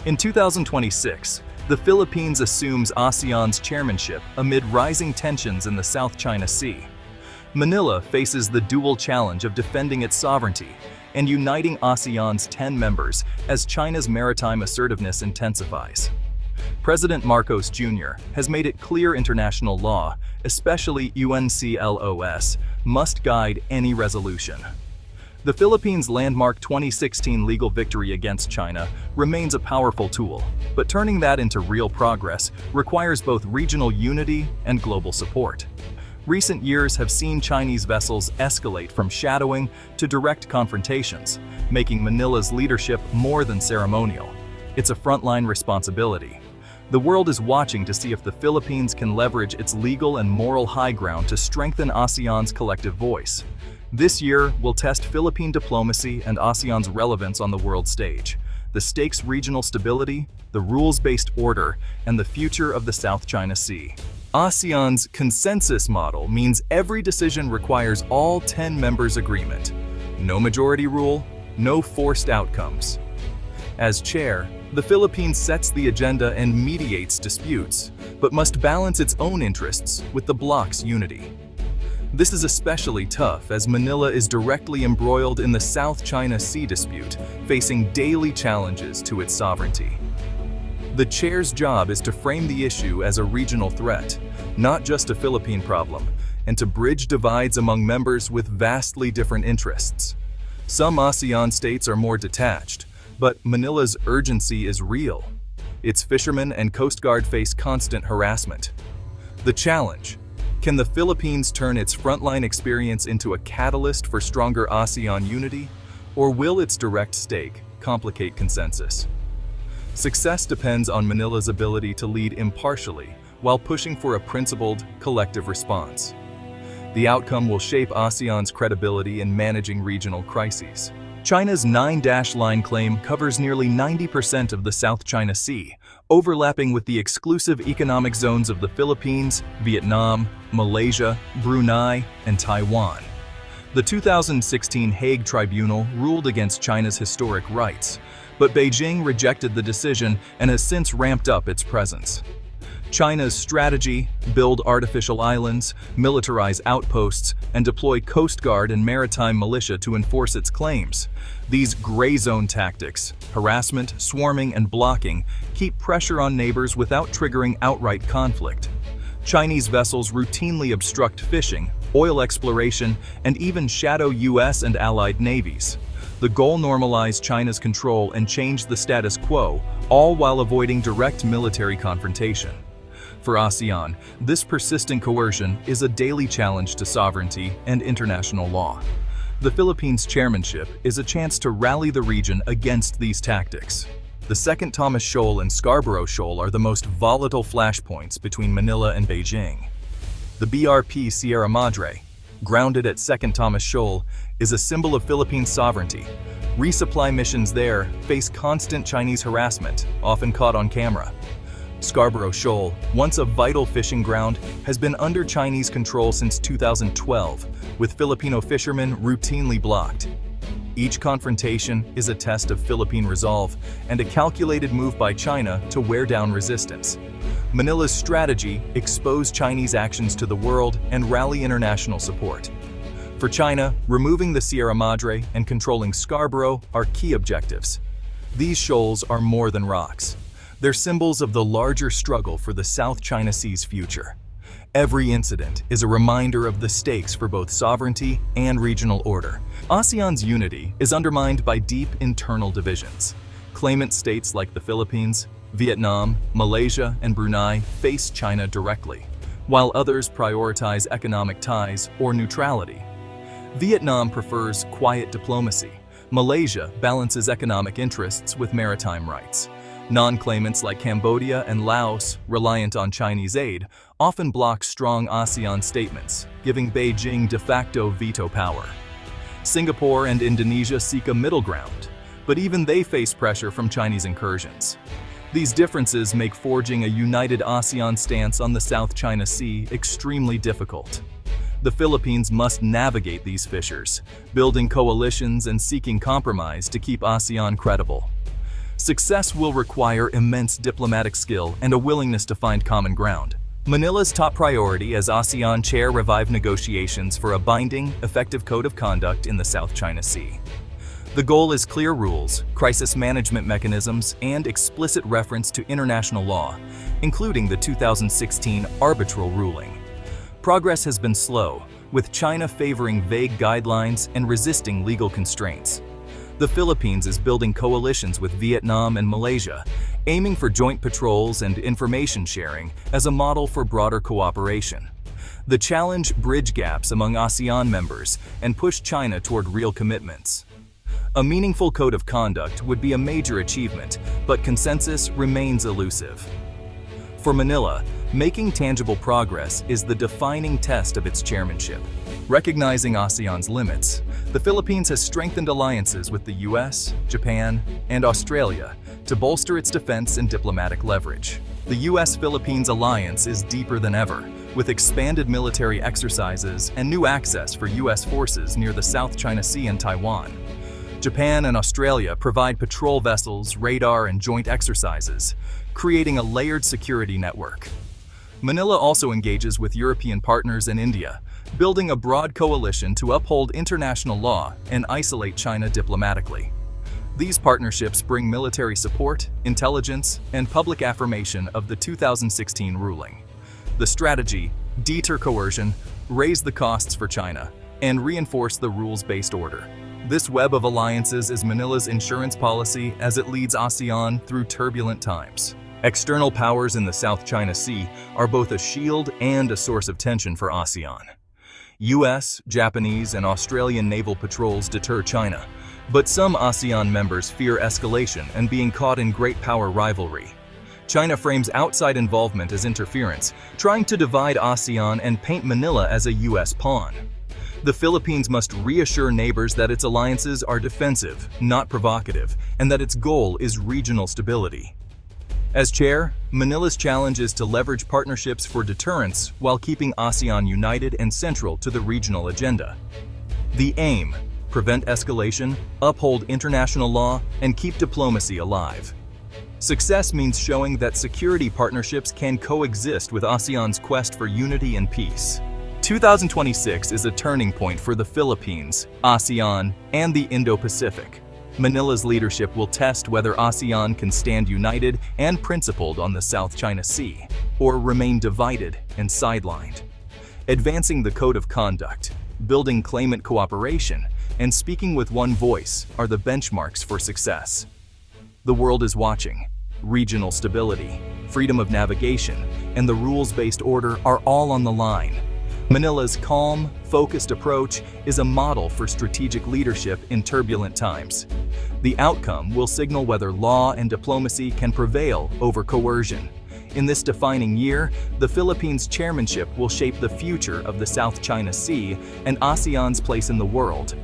In 2026, the Philippines assumes ASEAN's chairmanship amid rising tensions in the South China Sea. Manila faces the dual challenge of defending its sovereignty and uniting ASEAN's 10 members as China's maritime assertiveness intensifies. President Marcos Jr. has made it clear international law, especially UNCLOS, must guide any resolution. The Philippines' landmark 2016 legal victory against China remains a powerful tool, but turning that into real progress requires both regional unity and global support. Recent years have seen Chinese vessels escalate from shadowing to direct confrontations, making Manila's leadership more than ceremonial. It's a frontline responsibility. The world is watching to see if the Philippines can leverage its legal and moral high ground to strengthen ASEAN's collective voice. This year will test Philippine diplomacy and ASEAN's relevance on the world stage. The stakes: regional stability, the rules-based order, and the future of the South China Sea. ASEAN's consensus model means every decision requires all 10 members' agreement. No majority rule, no forced outcomes. As chair, the Philippines sets the agenda and mediates disputes, but must balance its own interests with the bloc's unity. This is especially tough as Manila is directly embroiled in the South China Sea dispute, facing daily challenges to its sovereignty. The chair's job is to frame the issue as a regional threat, not just a Philippine problem, and to bridge divides among members with vastly different interests. Some ASEAN states are more detached, but Manila's urgency is real. Its fishermen and Coast Guard face constant harassment. The challenge: can the Philippines turn its frontline experience into a catalyst for stronger ASEAN unity, or will its direct stake complicate consensus? Success depends on Manila's ability to lead impartially while pushing for a principled, collective response. The outcome will shape ASEAN's credibility in managing regional crises. China's 9-line claim covers nearly 90% of the South China Sea, overlapping with the exclusive economic zones of the Philippines, Vietnam, Malaysia, Brunei, and Taiwan. The 2016 Hague Tribunal ruled against China's historic rights, but Beijing rejected the decision and has since ramped up its presence. China's strategy: build artificial islands, militarize outposts, and deploy Coast Guard and maritime militia to enforce its claims. These gray zone tactics, harassment, swarming, and blocking, keep pressure on neighbors without triggering outright conflict. Chinese vessels routinely obstruct fishing, oil exploration, and even shadow US and allied navies. The goal: normalize China's control and change the status quo, all while avoiding direct military confrontation. For ASEAN, this persistent coercion is a daily challenge to sovereignty and international law. The Philippines' chairmanship is a chance to rally the region against these tactics. The Second Thomas Shoal and Scarborough Shoal are the most volatile flashpoints between Manila and Beijing. The BRP Sierra Madre, grounded at Second Thomas Shoal, is a symbol of Philippine sovereignty. Resupply missions there face constant Chinese harassment, often caught on camera. Scarborough Shoal, once a vital fishing ground, has been under Chinese control since 2012, with Filipino fishermen routinely blocked. Each confrontation is a test of Philippine resolve and a calculated move by China to wear down resistance. Manila's strategy: expose Chinese actions to the world and rally international support. For China, removing the Sierra Madre and controlling Scarborough are key objectives. These shoals are more than rocks. They're symbols of the larger struggle for the South China Sea's future. Every incident is a reminder of the stakes for both sovereignty and regional order. ASEAN's unity is undermined by deep internal divisions. Claimant states like the Philippines, Vietnam, Malaysia, and Brunei face China directly, while others prioritize economic ties or neutrality. Vietnam prefers quiet diplomacy. Malaysia balances economic interests with maritime rights. Non-claimants like Cambodia and Laos, reliant on Chinese aid, often block strong ASEAN statements, giving Beijing de facto veto power. Singapore and Indonesia seek a middle ground, but even they face pressure from Chinese incursions. These differences make forging a united ASEAN stance on the South China Sea extremely difficult. The Philippines must navigate these fissures, building coalitions and seeking compromise to keep ASEAN credible. Success will require immense diplomatic skill and a willingness to find common ground. Manila's top priority as ASEAN chair revive negotiations for a binding, effective code of conduct in the South China Sea. The goal is clear rules, crisis management mechanisms, and explicit reference to international law, including the 2016 arbitral ruling. Progress has been slow, with China favoring vague guidelines and resisting legal constraints. The Philippines is building coalitions with Vietnam and Malaysia, aiming for joint patrols and information sharing as a model for broader cooperation. The challenge bridge gaps among ASEAN members and push China toward real commitments. A meaningful code of conduct would be a major achievement, but consensus remains elusive. For Manila, making tangible progress is the defining test of its chairmanship. Recognizing ASEAN's limits, the Philippines has strengthened alliances with the US, Japan, and Australia to bolster its defense and diplomatic leverage. The US-Philippines alliance is deeper than ever, with expanded military exercises and new access for US forces near the South China Sea and Taiwan. Japan and Australia provide patrol vessels, radar, and joint exercises, creating a layered security network. Manila also engages with European partners and India, building a broad coalition to uphold international law and isolate China diplomatically. These partnerships bring military support, intelligence, and public affirmation of the 2016 ruling. The strategy, deter coercion, raise the costs for China, and reinforce the rules-based order. This web of alliances is Manila's insurance policy as it leads ASEAN through turbulent times. External powers in the South China Sea are both a shield and a source of tension for ASEAN. US, Japanese, and Australian naval patrols deter China, but some ASEAN members fear escalation and being caught in great power rivalry. China frames outside involvement as interference, trying to divide ASEAN and paint Manila as a US pawn. The Philippines must reassure neighbors that its alliances are defensive, not provocative, and that its goal is regional stability. As chair, Manila's challenge is to leverage partnerships for deterrence while keeping ASEAN united and central to the regional agenda. The aim: prevent escalation, uphold international law, and keep diplomacy alive. Success means showing that security partnerships can coexist with ASEAN's quest for unity and peace. 2026 is a turning point for the Philippines, ASEAN, and the Indo-Pacific. Manila's leadership will test whether ASEAN can stand united and principled on the South China Sea, or remain divided and sidelined. Advancing the code of conduct, building claimant cooperation, and speaking with one voice are the benchmarks for success. The world is watching. Regional stability, freedom of navigation, and the rules-based order are all on the line. Manila's calm, focused approach is a model for strategic leadership in turbulent times. The outcome will signal whether law and diplomacy can prevail over coercion. In this defining year, the Philippines' chairmanship will shape the future of the South China Sea and ASEAN's place in the world.